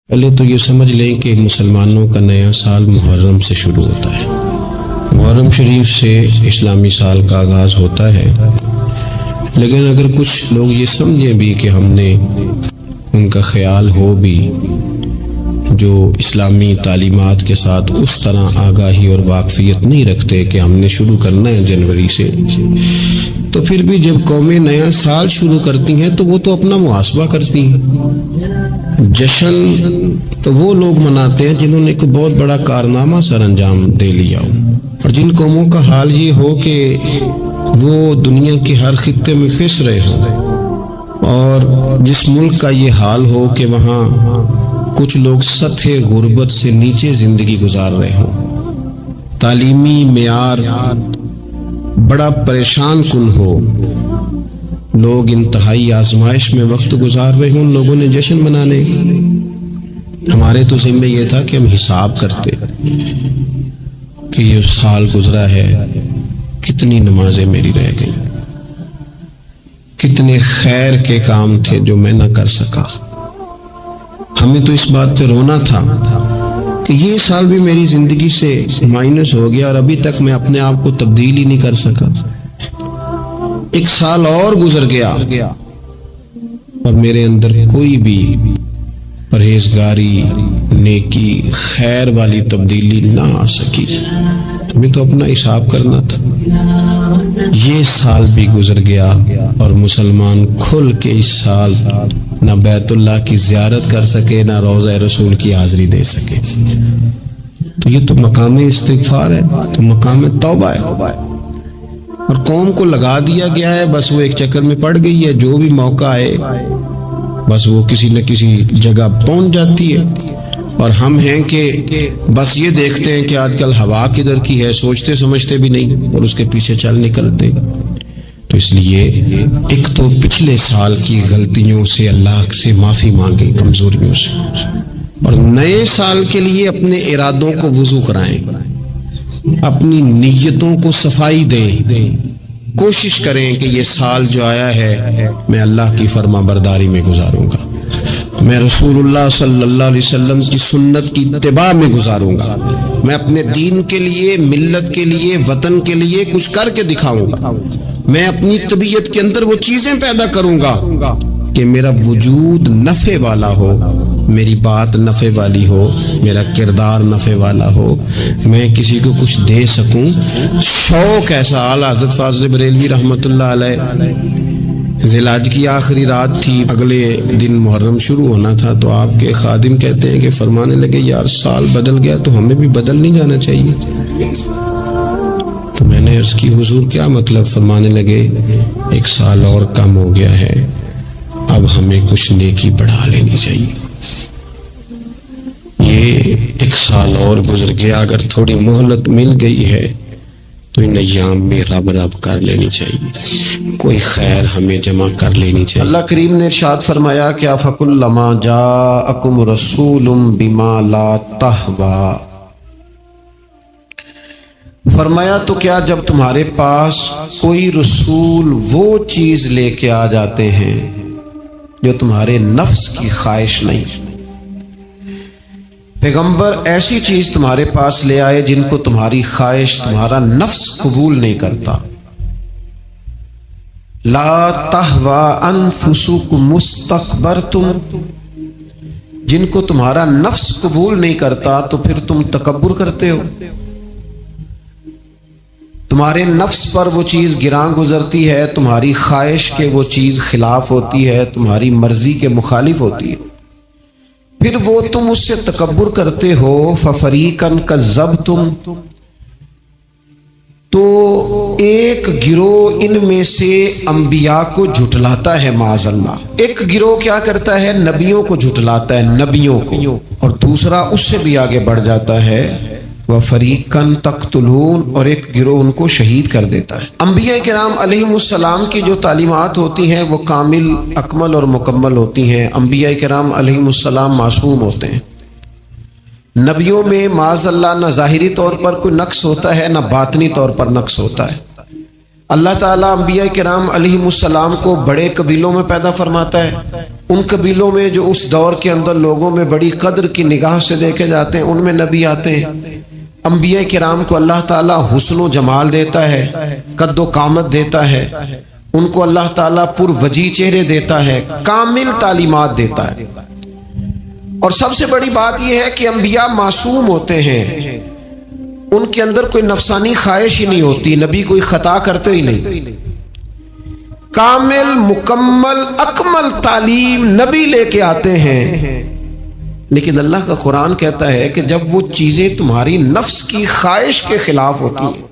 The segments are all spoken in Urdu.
پہلے تو یہ سمجھ لیں کہ مسلمانوں کا نیا سال محرم سے شروع ہوتا ہے۔ محرم شریف سے اسلامی سال کا آغاز ہوتا ہے، لیکن اگر کچھ لوگ یہ سمجھیں بھی کہ ہم نے ان کا خیال ہو بھی جو اسلامی تعلیمات کے ساتھ اس طرح آگاہی اور واقفیت نہیں رکھتے کہ ہم نے شروع کرنا ہے جنوری سے، تو پھر بھی جب قومیں نیا سال شروع کرتی ہیں تو وہ تو اپنا محاسبہ کرتی ہیں۔ جشن تو وہ لوگ مناتے ہیں جنہوں نے کوئی بہت بڑا کارنامہ سر انجام دے لیا ہو، اور جن قوموں کا حال یہ ہو کہ وہ دنیا کے ہر خطے میں پس رہے ہوں، اور جس ملک کا یہ حال ہو کہ وہاں کچھ لوگ سطح غربت سے نیچے زندگی گزار رہے ہوں، تعلیمی معیار بڑا پریشان کن ہو، لوگ انتہائی آزمائش میں وقت گزار رہے ہوں، ان لوگوں نے جشن منانے۔ ہمارے تو ذمہ یہ تھا کہ ہم حساب کرتے کہ یہ سال گزرا ہے، کتنی نمازیں میری رہ گئیں، کتنے خیر کے کام تھے جو میں نہ کر سکا۔ ہمیں تو اس بات پہ رونا تھا کہ یہ سال بھی میری زندگی سے مائنس ہو گیا اور ابھی تک میں اپنے آپ کو تبدیل ہی نہیں کر سکا۔ ایک سال اور گزر گیا اور میرے اندر کوئی بھی پرہیزگاری، نیکی، خیر والی تبدیلی نہ آ سکی۔ ہمیں تو اپنا حساب کرنا تھا۔ یہ سال بھی گزر گیا اور مسلمان کھل کے اس سال نہ بیت اللہ کی زیارت کر سکے، نہ روضہ رسول کی حاضری دے سکے۔ تو یہ تو مقام استغفار ہے، تو مقام توبہ ہے، اور قوم کو لگا دیا گیا ہے، بس وہ ایک چکر میں پڑ گئی ہے، جو بھی موقع آئے بس وہ کسی نہ کسی جگہ پہنچ جاتی ہے، اور ہم ہیں کہ بس یہ دیکھتے ہیں کہ آج کل ہوا کدھر کی ہے، سوچتے سمجھتے بھی نہیں اور اس کے پیچھے چل نکلتے۔ تو اس لیے ایک تو پچھلے سال کی غلطیوں سے اللہ سے معافی مانگیں، کمزوریوں سے، اور نئے سال کے لیے اپنے ارادوں کو وضو کرائیں، اپنی نیتوں کو صفائی دیں، کوشش کریں کہ یہ سال جو آیا ہے میں اللہ کی فرما برداری میں گزاروں گا، میں رسول اللہ صلی اللہ علیہ وسلم کی سنت کی اتباع میں گزاروں گا، میں اپنے دین کے لیے، ملت کے لیے، وطن کے لیے کچھ کر کے دکھاؤں گا، میں اپنی طبیعت کے اندر وہ چیزیں پیدا کروں گا کہ میرا وجود نفع والا ہو، میری بات نفع والی ہو، میرا کردار نفع والا ہو، میں کسی کو کچھ دے سکوں۔ شوق ایسا، اعلیٰ حضرت فاضل بریلوی رحمۃ اللہ علیہ، ذی الحج کی آخری رات تھی، اگلے دن محرم شروع ہونا تھا، تو آپ کے خادم کہتے ہیں کہ فرمانے لگے یار سال بدل گیا تو ہمیں بھی بدل نہیں جانا چاہیے۔ تو میں نے عرض کی حضور کیا مطلب؟ فرمانے لگے ایک سال اور کم ہو گیا ہے، اب ہمیں کچھ نیکی بڑھا لینی چاہیے۔ یہ ایک سال اور گزر گیا، اگر تھوڑی مہلت مل گئی ہے تو ان ایام میں رب کر لینی چاہیے، کوئی خیر ہمیں جمع کر لینی چاہیے۔ اللہ کریم نے ارشاد فرمایا کہ فَكُلَّمَا جَاءَكُمْ رَسُولٌ بِمَا لَا تَهْوَىٰ، فرمایا تو کیا جب تمہارے پاس کوئی رسول وہ چیز لے کے آ جاتے ہیں جو تمہارے نفس کی خواہش نہیں، پیغمبر ایسی چیز تمہارے پاس لے آئے جن کو تمہاری خواہش، تمہارا نفس قبول نہیں کرتا، لا تہوی انفسکم مستکبرتم، جن کو تمہارا نفس قبول نہیں کرتا تو پھر تم تکبر کرتے ہو، تمہارے نفس پر وہ چیز گراں گزرتی ہے، تمہاری خواہش کے وہ چیز خلاف ہوتی ہے، تمہاری مرضی کے مخالف ہوتی ہے، پھر وہ تم اس سے تکبر کرتے ہو۔ فَفَرِيقًا كَذَّبْتُمْ، تو ایک گروہ ان میں سے انبیاء کو جھٹلاتا ہے، معاذ اللہ، ایک گروہ کیا کرتا ہے؟ نبیوں کو جھٹلاتا ہے، نبیوں کو، اور دوسرا اس سے بھی آگے بڑھ جاتا ہے وَفَرِيقًا تَقْتُلُونَ، اور ایک گروہ ان کو شہید کر دیتا ہے۔ انبیاء کرام علیہم السلام کی جو تعلیمات ہوتی ہیں وہ کامل، اکمل اور مکمل ہوتی ہیں۔ انبیاء کرام علیہم السلام معصوم ہوتے ہیں، نبیوں میں معاذ اللہ نہ ظاہری طور پر کوئی نقص ہوتا ہے نہ باطنی طور پر نقص ہوتا ہے۔ اللہ تعالیٰ انبیاء کرام علیہم السلام کو بڑے قبیلوں میں پیدا فرماتا ہے، ان قبیلوں میں جو اس دور کے اندر لوگوں میں بڑی قدر کی نگاہ سے دیکھے جاتے ہیں، ان میں نبی آتے ہیں۔ انبیاء کرام کو اللہ تعالیٰ حسن و جمال دیتا ہے، قد و قامت دیتا ہے، ان کو اللہ تعالیٰ پر وجی چہرے دیتا ہے، کامل تعلیمات دیتا ہے۔ اور سب سے بڑی بات یہ ہے کہ انبیاء معصوم ہوتے ہیں، ان کے اندر کوئی نفسانی خواہش ہی نہیں ہوتی، نبی کوئی خطا کرتے ہی نہیں۔ کامل مکمل اکمل تعلیم نبی لے کے آتے ہیں، لیکن اللہ کا قرآن کہتا ہے کہ جب وہ چیزیں تمہاری نفس کی خواہش کے خلاف ہوتی ہیں،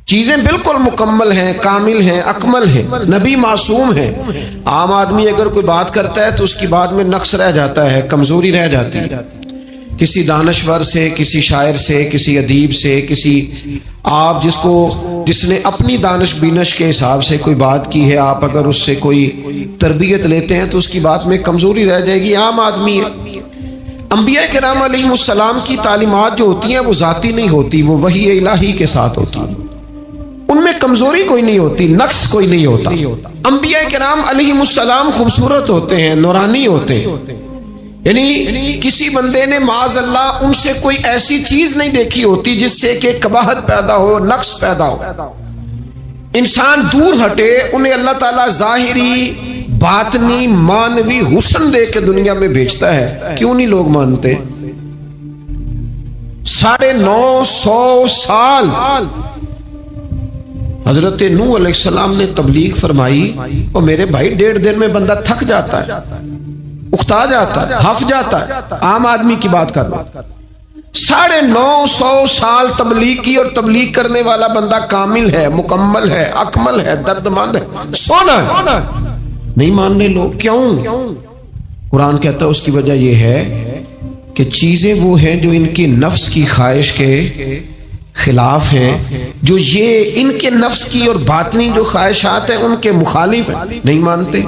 چیزیں بالکل مکمل ہیں، کامل ہیں، اکمل ہیں، نبی معصوم ہیں، عام آدمی اگر کوئی بات کرتا ہے تو اس کی بات میں نقص رہ جاتا ہے، کمزوری رہ جاتی ہے، کسی دانشور سے، کسی شاعر سے، کسی ادیب سے، کسی آپ جس نے اپنی دانش بینش کے حساب سے کوئی بات کی ہے، آپ اگر اس سے کوئی تربیت لیتے ہیں تو اس کی بات میں کمزوری رہ جائے گی، عام آدمی ہے۔ انبیاء کرام علیہ السلام کی تعلیمات جو ہوتی ہیں وہ ذاتی نہیں ہوتی، وہ وحی الہی کے ساتھ ہوتی ہیں، ان میں کمزوری کوئی نہیں ہوتی، نقص کوئی نہیں ہوتا۔ انبیاء کرام علیہ السلام خوبصورت ہوتے ہیں، نورانی ہوتے ہیں، یعنی کسی بندے نے معاذ اللہ ان سے کوئی ایسی چیز نہیں دیکھی ہوتی جس سے کہ قباحت پیدا ہو، نقص پیدا ہو۔ انسان دور ہٹے، انہیں اللہ تعالیٰ ظاہری باطنی مانوی حسن دے کے دنیا میں بھیجتا ہے، کیوں نہیں لوگ مانتے؟ 950 سال حضرت نوح علیہ السلام نے تبلیغ فرمائی، اور میرے بھائی 1.5 دن میں بندہ تھک جاتا ہے، اکتا جاتا ہے، ہف جاتا ہے، عام آدمی کی بات کر رہا ہوں۔ 950 سال تبلیغ کی، اور تبلیغ کرنے والا بندہ کامل ہے، مکمل ہے، اکمل ہے، درد مند ہے، سونا ہے، نہیں ماننے لوگ۔ کیوں؟ قرآن کہتا ہے اس کی وجہ یہ ہے کہ چیزیں وہ ہیں جو ان کی نفس کی خواہش کے خلاف ہیں، جو یہ ان کے نفس کی اور باطنی جو خواہشات ہیں ان کے مخالف ہیں، نہیں مانتے۔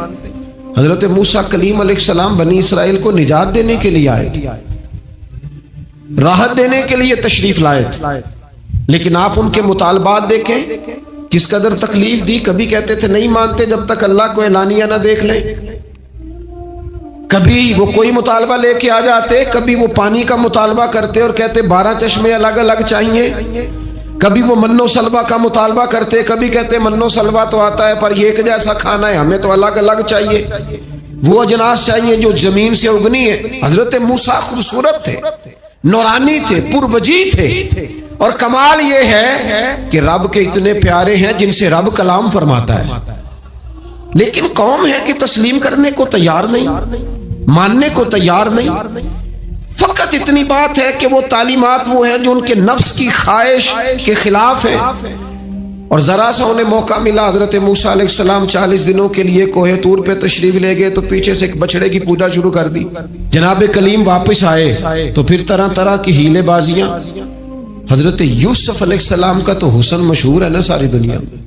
حضرت موسیٰ کلیم علیہ السلام بنی اسرائیل کو نجات دینے کے لیے آئے، راحت دینے کے لیے تشریف لائے تھے، لیکن آپ ان کے مطالبات دیکھیں کس قدر تکلیف دی۔ کبھی کہتے تھے نہیں مانتے جب تک اللہ کو اعلانیہ نہ دیکھ لیں، کبھی وہ کوئی مطالبہ لے کے آ جاتے، کبھی وہ پانی کا مطالبہ کرتے اور کہتے 12 چشمے الگ الگ چاہیے، کبھی وہ من و سلوہ کا مطالبہ کرتے، کبھی کہتے من و سلوہ تو آتا ہے پر ایک جیسا کھانا ہے، ہمیں تو الگ الگ چاہیے، وہ اجناس چاہیے جو زمین سے اگنی ہے۔ حضرت موسیٰ خوبصورت تھے، نورانی تھے، پروجی تھے، اور کمال یہ ہے کہ رب کے اتنے پیارے ہیں جن سے رب کلام فرماتا ہے، لیکن قوم ہے کہ تسلیم کرنے کو تیار نہیں، ماننے کو تیار نہیں۔ فقط اتنی بات ہے کہ وہ تعلیمات وہ ہیں جو ان کے نفس کی خواہش کے خلاف ہیں، اور ذرا سا انہیں موقع ملا، حضرت موسیٰ علیہ السلام 40 دنوں کے لیے کوہ طور پہ تشریف لے گئے تو پیچھے سے ایک بچڑے کی پوجا شروع کر دی۔ جناب کلیم واپس آئے تو پھر طرح طرح کی ہیلے بازیاں۔ حضرت یوسف علیہ السلام کا تو حسن مشہور ہے نا ساری دنیا میں،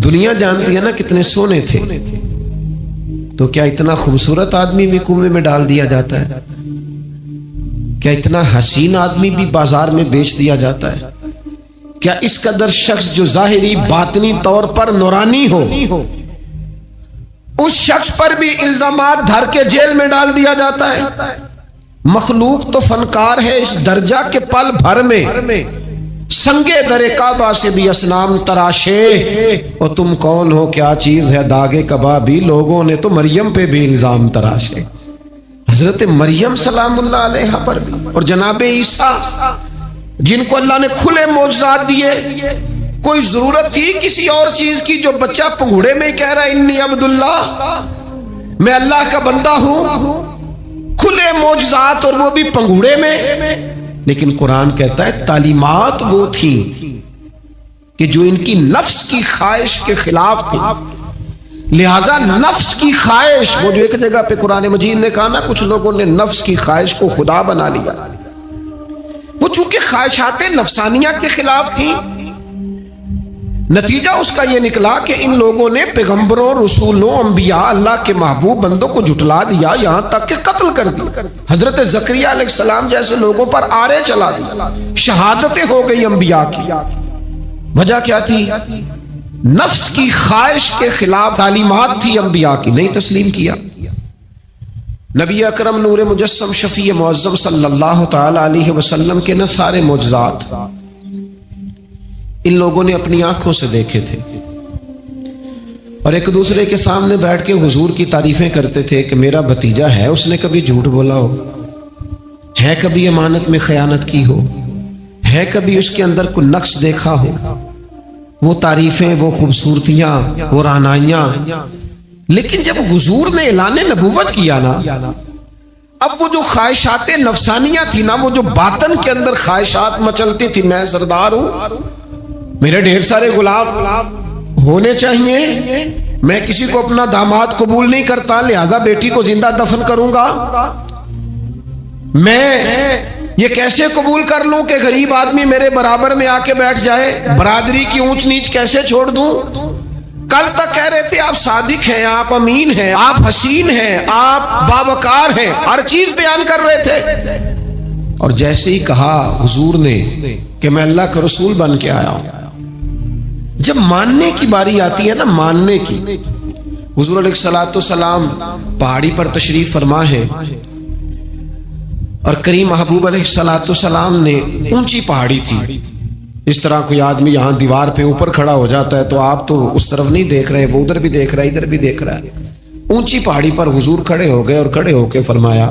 دنیا جانتی ہے نا کتنے سونے تھے، تو کیا اتنا خوبصورت آدمی بھی کنویں میں ڈال دیا جاتا ہے؟ کیا اتنا حسین آدمی بھی بازار میں بیچ دیا جاتا ہے؟ کیا اس قدر شخص جو ظاہری باطنی طور پر نورانی ہو، اس شخص پر بھی الزامات دھر کے جیل میں ڈال دیا جاتا ہے؟ مخلوق تو فنکار ہے اس درجہ کے پل بھر میں سنگے در کعبہ سے بھی اصنام تراشے، اور تم کون ہو کیا چیز ہے داغے کبابی، لوگوں نے تو مریم پہ بھی الزام تراشے، حضرت مریم سلام اللہ علیہ پر بھی، اور جناب عیسیٰ جن کو اللہ نے کھلے معجزات دیے، کوئی ضرورت تھی کسی اور چیز کی؟ جو بچہ پنگھوڑے میں ہی کہہ رہا ہے انی عبداللہ، میں اللہ کا بندہ ہوں، کھلے معجزات اور وہ بھی پنگھوڑے میں۔ لیکن قرآن کہتا ہے تعلیمات وہ تھی کہ جو ان کی نفس کی خواہش کے خلاف تھی، لہذا نفس کی خواہش، وہ جو ایک جگہ پہ قرآن مجید نے کہا نا کچھ لوگوں نے نفس کی خواہش کو خدا بنا لیا، وہ چونکہ خواہشات نفسانیہ کے خلاف تھی، نتیجہ اس کا یہ نکلا کہ ان لوگوں نے پیغمبروں، رسولوں، انبیاء، اللہ کے محبوب بندوں کو جھٹلا دیا، یہاں تک کہ قتل کر دیا۔ حضرت زکریا علیہ السلام جیسے لوگوں پر آرے چلا دی، شہادتیں ہو گئی انبیاء کی۔ وجہ کیا تھی؟ نفس کی خواہش کے خلاف تعلیمات تھی انبیاء کی، نہیں تسلیم کیا۔ نبی اکرم نور مجسم شفیع معظم صلی اللہ تعالی علیہ وسلم کے نہ سارے معجزات ان لوگوں نے اپنی آنکھوں سے دیکھے تھے، اور ایک دوسرے کے سامنے بیٹھ کے حضور کی تعریفیں کرتے تھے کہ میرا بھتیجا ہے، اس نے کبھی جھوٹ بولا ہو، ہے کبھی امانت میں خیانت کی ہو، ہے کبھی اس کے اندر کوئی نقص دیکھا ہو۔ وہ تعریفیں، وہ خوبصورتیاں، وہ رعنائیاں۔ لیکن جب حضور نے اعلان نبوت کیا نا، اب وہ جو خواہشات نفسانیہ تھی نا، وہ جو باطن کے اندر خواہشات مچلتی تھی، میں سردار ہوں، میرے ڈھیر سارے غلام ہونے چاہیے، میں کسی کو اپنا داماد قبول نہیں کرتا، لہذا بیٹی کو زندہ دفن کروں گا، میں یہ کیسے قبول کر لوں کہ غریب آدمی میرے برابر میں آ کے بیٹھ جائے، برادری کی اونچ نیچ کیسے چھوڑ دوں۔ کل تک کہہ رہے تھے آپ صادق ہیں، آپ امین ہیں، آپ حسین ہیں، آپ باوقار ہیں، ہر چیز بیان کر رہے تھے، اور جیسے ہی کہا حضور نے کہ میں اللہ کا رسول بن کے آیا ہوں، جب ماننے کی باری آتی ہے نا، ماننے کی، حضور علیہ السلام پہاڑی پر تشریف فرما ہے، اور کریم محبوب علیہ السلام نے اونچی پہاڑی تھی، اس طرح کوئی آدمی یہاں دیوار پہ اوپر کھڑا ہو جاتا ہے تو آپ تو اس طرف نہیں دیکھ رہے، وہ ادھر بھی دیکھ رہا ہے، ادھر بھی دیکھ رہا ہے۔ اونچی پہاڑی پر حضور کھڑے ہو گئے اور کھڑے ہو کے فرمایا،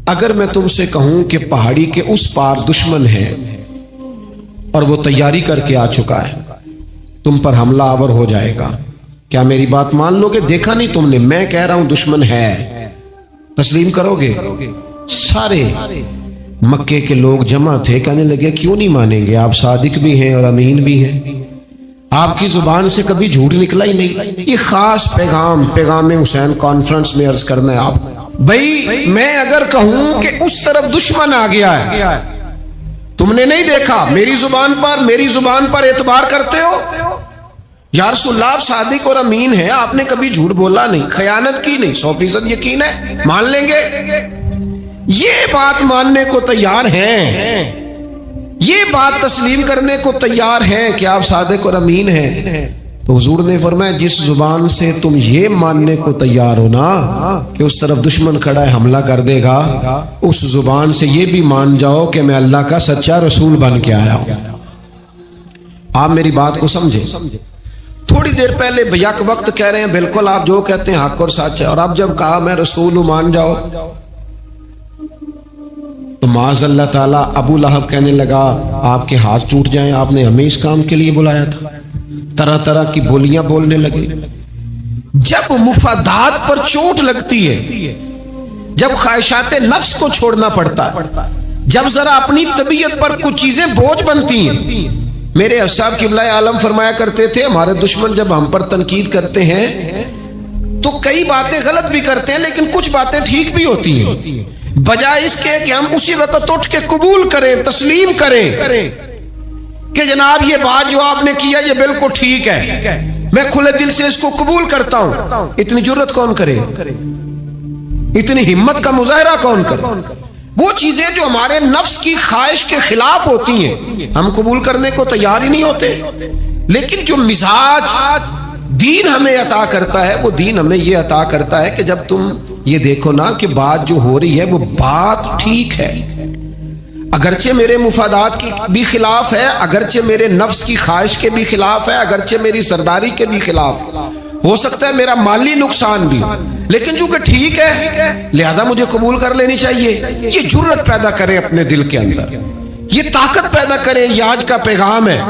اگر میں تم سے کہوں کہ پہاڑی کے اس پار دشمن ہے اور وہ تیاری کر کے آ چکا ہے، تم پر حملہ آور ہو جائے گا، کیا میری بات مان لو گے؟ دیکھا نہیں تم نے، میں کہہ رہا ہوں دشمن ہے، تسلیم کرو گے؟ سارے مکے کے لوگ جمع تھے، کہنے لگے کیوں نہیں مانیں گے، آپ صادق بھی ہیں اور امین بھی ہیں، آپ کی زبان سے کبھی جھوٹ نکلا ہی نہیں۔ یہ خاص پیغام حسین کانفرنس میں عرض کرنا ہے آپ، بھائی میں اگر کہوں کہ اس طرف دشمن آ گیا ہے، تم نے نہیں دیکھا، میری زبان پر اعتبار کرتے ہو؟ یا رسول اللہ آپ صادق اور امین ہیں، آپ نے کبھی جھوٹ بولا نہیں، خیانت کی نہیں، 100% یقین ہے، مان لیں گے؟ یہ بات ماننے کو تیار ہیں، یہ بات تسلیم کرنے کو تیار ہیں کہ آپ صادق اور امین ہیں، تو حضور نے فرمایا جس زبان سے تم یہ ماننے کو تیار ہو نا کہ اس طرف دشمن کھڑا ہے حملہ کر دے گا، اس زبان سے یہ بھی مان جاؤ کہ میں اللہ کا سچا رسول بن کے آیا ہوں۔ آپ میری بات کو سمجھیں، تھوڑی دیر پہلے بیک وقت کہہ رہے ہیں بالکل آپ جو کہتے ہیں حق اور سچ ہے، اور اب جب کہا میں رسول ہوں مان جاؤ، تو معاذ اللہ تعالیٰ ابو لہب کہنے لگا آپ کے ہاتھ ٹوٹ جائیں، آپ نے ہمیں اس کام کے لیے بلایا تھا، طرح طرح کی بولیاں بولنے لگے۔ جب مفادات پر چوٹ لگتی ہے، جب خواہشات نفس کو چھوڑنا پڑتا ہے، جب ذرا اپنی طبیعت پر کچھ چیزیں بوجھ بنتی ہیں، میرے اصحاب قبلہ عالم فرمایا کرتے تھے ہمارے دشمن جب ہم پر تنقید کرتے ہیں تو کئی باتیں غلط بھی کرتے ہیں لیکن کچھ باتیں ٹھیک بھی ہوتی ہیں، بجائے اس کے کہ ہم اسی وقت اٹھ کے قبول کریں، تسلیم کریں کہ جناب یہ بات جو آپ نے کیا یہ بالکل ٹھیک ہے، میں کھلے دل سے اس کو قبول کرتا ہوں۔ اتنی جرت کون کرے، اتنی ہمت کا مظاہرہ کون کرے؟ وہ چیزیں جو ہمارے نفس کی خواہش کے خلاف ہوتی ہیں ہم قبول کرنے کو تیار ہی نہیں ہوتے، لیکن جو مزاج دین ہمیں عطا کرتا ہے، وہ دین ہمیں یہ عطا کرتا ہے کہ جب تم یہ دیکھو نا کہ بات جو ہو رہی ہے وہ بات ٹھیک ہے، اگرچہ میرے مفادات کی بھی خلاف ہے، اگرچہ میرے نفس کی خواہش کے بھی خلاف ہے، اگرچہ میری سرداری کے بھی خلاف، ہو سکتا ہے میرا مالی نقصان بھی، لیکن چونکہ ٹھیک ہے لہذا مجھے قبول کر لینی چاہیے۔ یہ جرت پیدا کریں اپنے دل کے اندر، یہ طاقت پیدا کریں، یہ آج کا پیغام ہے۔